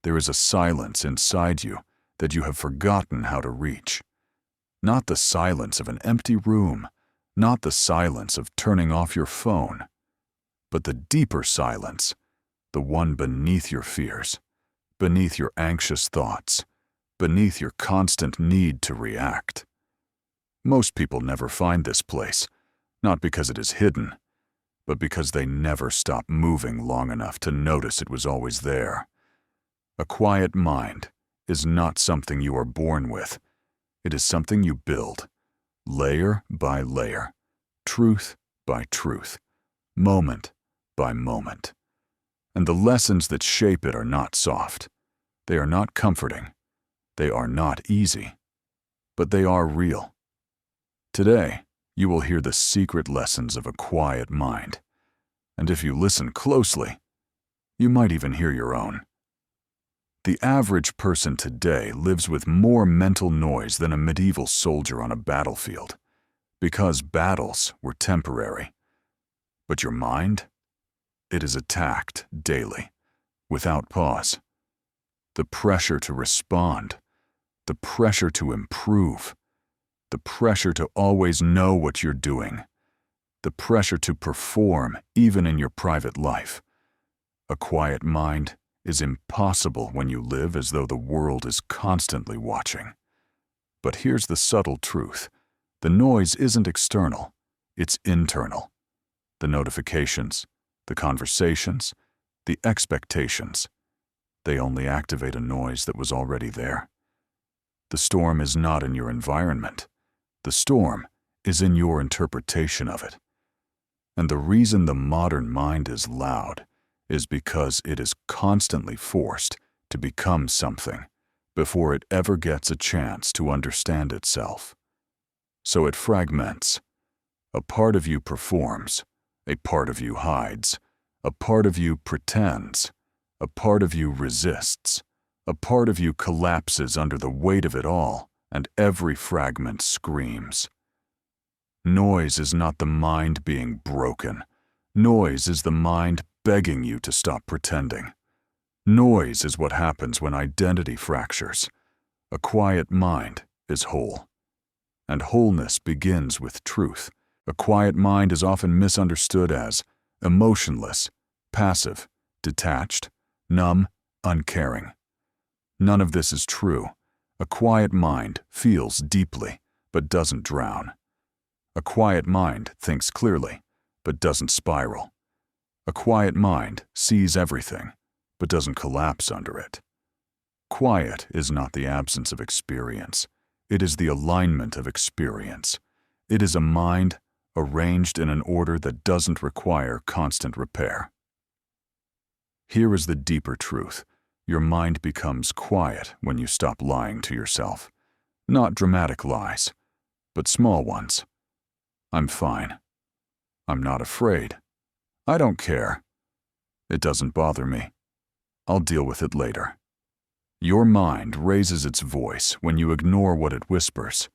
There is a silence inside you that you have forgotten how to reach. Not the silence of an empty room, not the silence of turning off your phone, but the deeper silence, the one beneath your fears, beneath your anxious thoughts, beneath your constant need to react. Most people never find this place, not because it is hidden, but because they never stop moving long enough to notice it was always there. A quiet mind is not something you are born with. It is something you build, layer by layer, truth by truth, moment by moment. And the lessons that shape it are not soft. They are not comforting. They are not easy. But they are real. Today, you will hear the secret lessons of a quiet mind. And if you listen closely, you might even hear your own. The average person today lives with more mental noise than a medieval soldier on a battlefield, because battles were temporary. But your mind? It is attacked daily, without pause. The pressure to respond, the pressure to improve, the pressure to always know what you're doing, the pressure to perform even in your private life. A quiet mind is impossible when you live as though the world is constantly watching. But here's the subtle truth. The noise isn't external, it's internal. The notifications, the conversations, the expectations, they only activate a noise that was already there. The storm is not in your environment. The storm is in your interpretation of it. And the reason the modern mind is loud is because it is constantly forced to become something before it ever gets a chance to understand itself. So it fragments. A part of you performs, a part of you hides, a part of you pretends, a part of you resists, a part of you collapses under the weight of it all, and every fragment screams. Noise is not the mind being broken. Noise is the mind begging you to stop pretending. Noise is what happens when identity fractures. A quiet mind is whole. And wholeness begins with truth. A quiet mind is often misunderstood as emotionless, passive, detached, numb, uncaring. None of this is true. A quiet mind feels deeply, but doesn't drown. A quiet mind thinks clearly, but doesn't spiral. A quiet mind sees everything, but doesn't collapse under it. Quiet is not the absence of experience. It is the alignment of experience. It is a mind arranged in an order that doesn't require constant repair. Here is the deeper truth. Your mind becomes quiet when you stop lying to yourself. Not dramatic lies, but small ones. I'm fine. I'm not afraid. I don't care. It doesn't bother me. I'll deal with it later. Your mind raises its voice when you ignore what it whispers.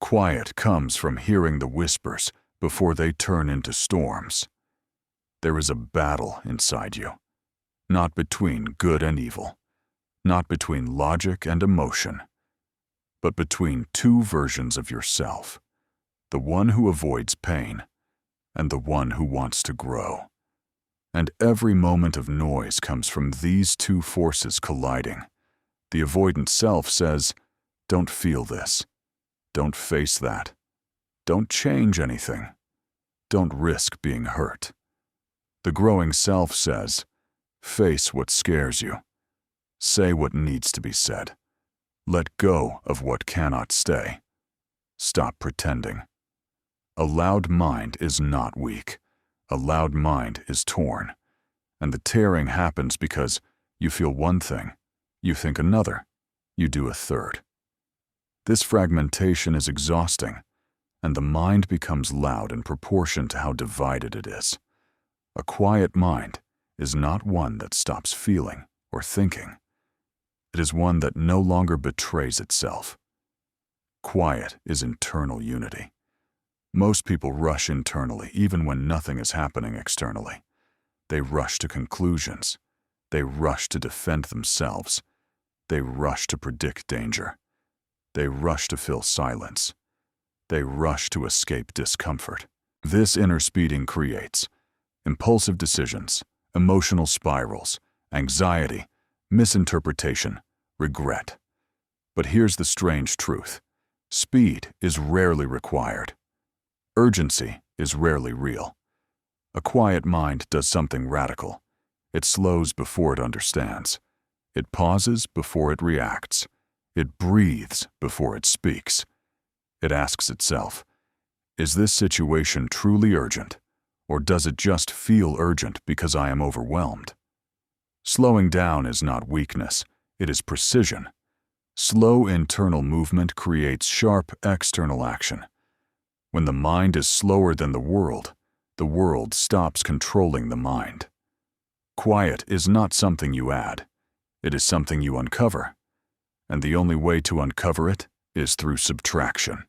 Quiet comes from hearing the whispers before they turn into storms. There is a battle inside you, not between good and evil, not between logic and emotion, but between two versions of yourself, the one who avoids pain and the one who wants to grow. And every moment of noise comes from these two forces colliding. The avoidant self says, "Don't feel this. Don't face that. Don't change anything. Don't risk being hurt." The growing self says, "Face what scares you. Say what needs to be said. Let go of what cannot stay. Stop pretending." A loud mind is not weak. A loud mind is torn. And the tearing happens because you feel one thing, you think another, you do a third. This fragmentation is exhausting, and the mind becomes loud in proportion to how divided it is. A quiet mind is not one that stops feeling or thinking. It is one that no longer betrays itself. Quiet is internal unity. Most people rush internally even when nothing is happening externally. They rush to conclusions. They rush to defend themselves. They rush to predict danger. They rush to fill silence. They rush to escape discomfort. This inner speeding creates impulsive decisions, emotional spirals, anxiety, misinterpretation, regret. But here's the strange truth. Speed is rarely required. Urgency is rarely real. A quiet mind does something radical. It slows before it understands. It pauses before it reacts. It breathes before it speaks. It asks itself, is this situation truly urgent, or does it just feel urgent because I am overwhelmed? Slowing down is not weakness, it is precision. Slow internal movement creates sharp external action. When the mind is slower than the world stops controlling the mind. Quiet is not something you add, it is something you uncover. And the only way to uncover it is through subtraction.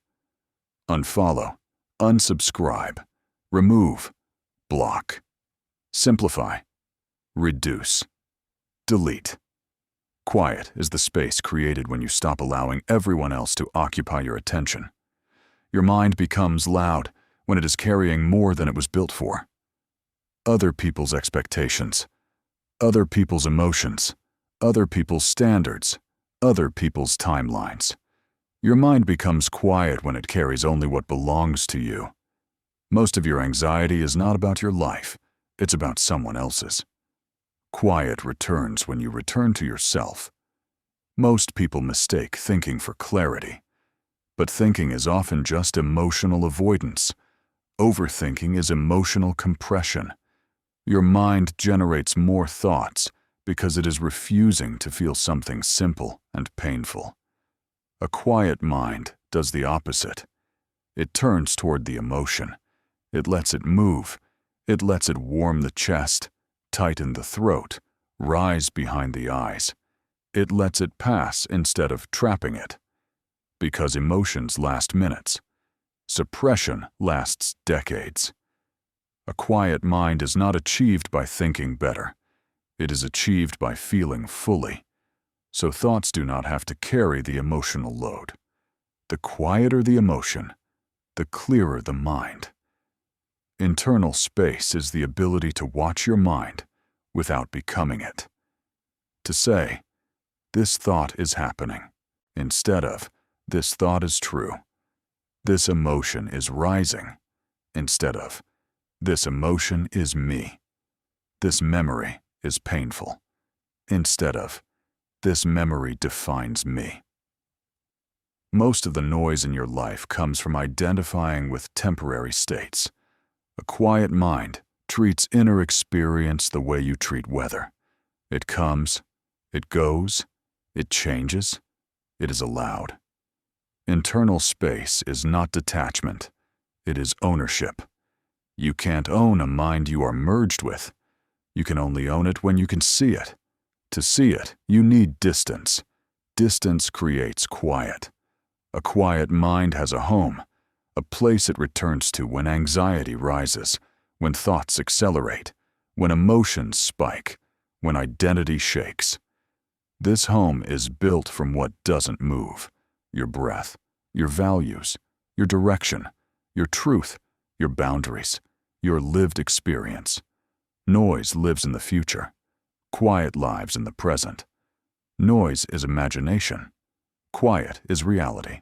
Unfollow, unsubscribe, remove, block, simplify, reduce, delete. Quiet is the space created when you stop allowing everyone else to occupy your attention. Your mind becomes loud when it is carrying more than it was built for. Other people's expectations, other people's emotions, other people's standards, other people's timelines. Your mind becomes quiet when it carries only what belongs to you. Most of your anxiety is not about your life, it's about someone else's. Quiet returns when you return to yourself. Most people mistake thinking for clarity, but thinking is often just emotional avoidance. Overthinking is emotional compression. Your mind generates more thoughts because it is refusing to feel something simple and painful. A quiet mind does the opposite. It turns toward the emotion. It lets it move. It lets it warm the chest, tighten the throat, rise behind the eyes. It lets it pass instead of trapping it. Because emotions last minutes. Suppression lasts decades. A quiet mind is not achieved by thinking better. It is achieved by feeling fully. So thoughts do not have to carry the emotional load. The quieter the emotion, the clearer the mind. Internal space is the ability to watch your mind without becoming it. To say, this thought is happening, instead of, this thought is true. This emotion is rising, instead of, this emotion is me. This memory is painful, instead of, this memory defines me. Most of the noise in your life comes from identifying with temporary states. A quiet mind treats inner experience the way you treat weather. It comes, it goes, it changes, it is allowed. Internal space is not detachment, it is ownership. You can't own a mind you are merged with. You can only own it when you can see it. To see it, you need distance. Distance creates quiet. A quiet mind has a home, a place it returns to when anxiety rises, when thoughts accelerate, when emotions spike, when identity shakes. This home is built from what doesn't move: your breath, your values, your direction, your truth, your boundaries, your lived experience. Noise lives in the future. Quiet lives in the present. Noise is imagination. Quiet is reality.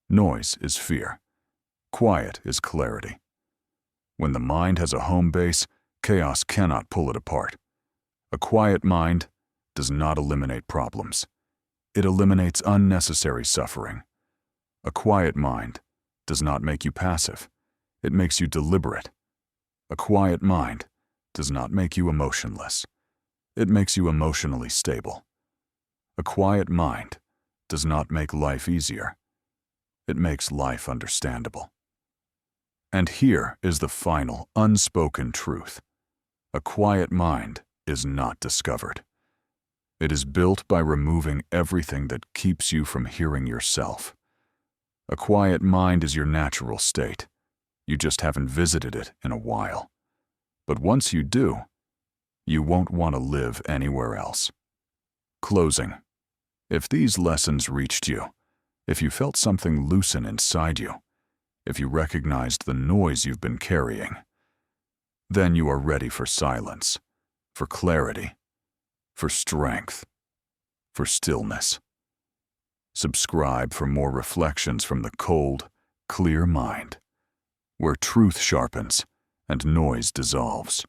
Noise is fear. Quiet is clarity. When the mind has a home base, chaos cannot pull it apart. A quiet mind does not eliminate problems. It eliminates unnecessary suffering. A quiet mind does not make you passive. It makes you deliberate. A quiet mind does not make you emotionless. It makes you emotionally stable. A quiet mind does not make life easier. It makes life understandable. And here is the final, unspoken truth. A quiet mind is not discovered. It is built by removing everything that keeps you from hearing yourself. A quiet mind is your natural state. You just haven't visited it in a while. But once you do, you won't want to live anywhere else. Closing. If these lessons reached you, if you felt something loosen inside you, if you recognized the noise you've been carrying, then you are ready for silence, for clarity, for strength, for stillness. Subscribe for more reflections from the cold, clear mind, where truth sharpens and noise dissolves.